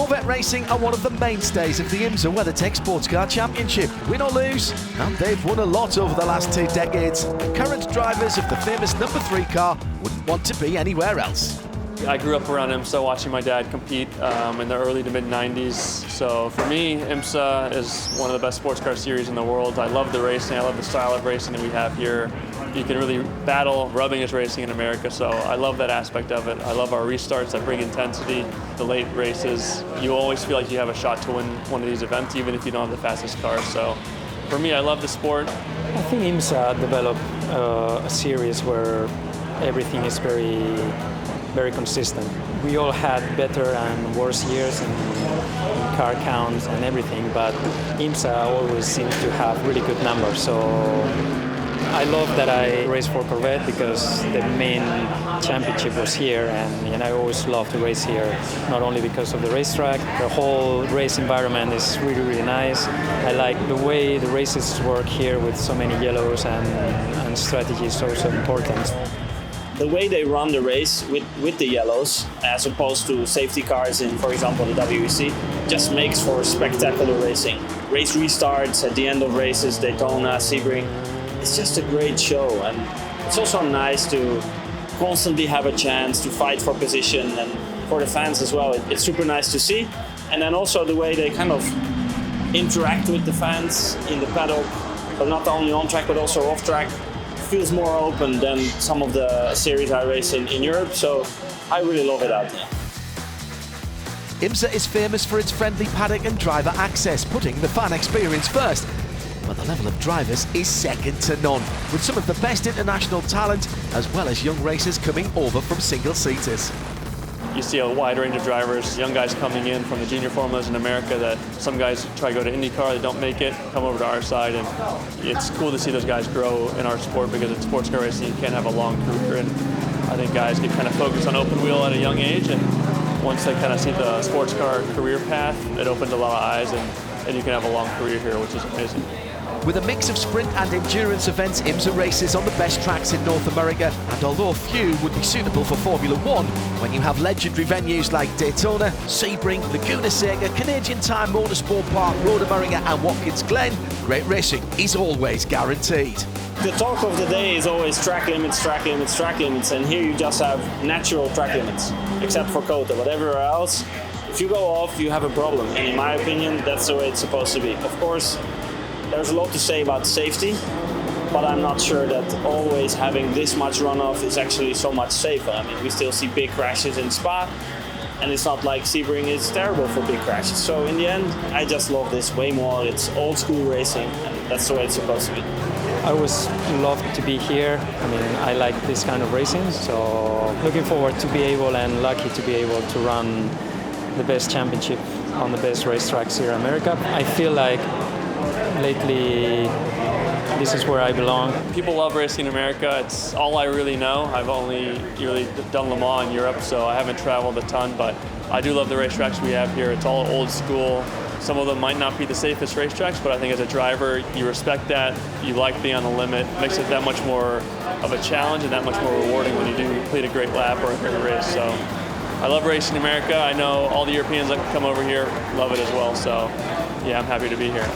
Corvette Racing are one of the mainstays of the IMSA WeatherTech Sportscar Championship. Win or lose, and they've won a lot over the last 2 decades. The current drivers of the famous number 3 car wouldn't want to be anywhere else. I grew up around IMSA watching my dad compete in the early to mid 90s. So for me, IMSA is one of the best sports car series in the world. I love the racing, I love the style of racing that we have here. You can really battle rubbing as racing in America, so I love that aspect of it. I love our restarts that bring intensity, the late races. You always feel like you have a shot to win one of these events, even if you don't have the fastest car. So for me, I love the sport. I think IMSA developed a series where everything is very consistent. We all had better and worse years in car counts and everything, but IMSA always seems to have really good numbers. So I love that I race for Corvette because the main championship was here, and I always love to race here, not only because of the racetrack. The whole race environment is really nice. I like the way the races work here with so many yellows, and strategy is also important. The way they run the race with the yellows, as opposed to safety cars in, for example, the WEC, just makes for spectacular racing. Race restarts at the end of races, Daytona, Sebring. It's just a great show, and it's also nice to constantly have a chance to fight for position, and for the fans as well. It's super nice to see. And then also the way they kind of interact with the fans in the paddock, but not only on track but also off track. Feels more open than some of the series I race in Europe, so I really love it out there. IMSA is famous for its friendly paddock and driver access, putting the fan experience first. But the level of drivers is second to none, with some of the best international talent, as well as young racers coming over from single-seaters. You see a wide range of drivers, young guys coming in from the junior formulas in America that some guys try to go to IndyCar, they don't make it, come over to our side, and it's cool to see those guys grow in our sport because in sports car racing you can't have a long career, and I think guys get kind of focused on open wheel at a young age, and once they kind of see the sports car career path, it opens a lot of eyes, and you can have a long career here, which is amazing. With a mix of sprint and endurance events, IMSA races on the best tracks in North America, and although few would be suitable for Formula One, when you have legendary venues like Daytona, Sebring, Laguna Seca, Canadian Tire Motorsport Park, Road America and Watkins Glen, great racing is always guaranteed. The talk of the day is always track limits, track limits, track limits, and here you just have natural track limits, except for COTA, but everywhere else, if you go off, you have a problem, and in my opinion, that's the way it's supposed to be. Of course, there's a lot to say about safety, but I'm not sure that always having this much runoff is actually so much safer. I mean, we still see big crashes in Spa, and it's not like Sebring is terrible for big crashes. So in the end, I just love this way more. It's old school racing, and that's the way it's supposed to be. I always love to be here. I mean, I like this kind of racing, so looking forward to be able and lucky to be able to run the best championship on the best racetracks here in America. I feel like lately, this is where I belong. People love racing in America. It's all I really know. I've only really done Le Mans in Europe, so I haven't traveled a ton, but I do love the racetracks we have here. It's all old school. Some of them might not be the safest racetracks, but I think as a driver, you respect that. You like being on the limit. It makes it that much more of a challenge and that much more rewarding when you do complete a great lap or a great race. So I love racing in America. I know all the Europeans that come over here love it as well, so yeah, I'm happy to be here.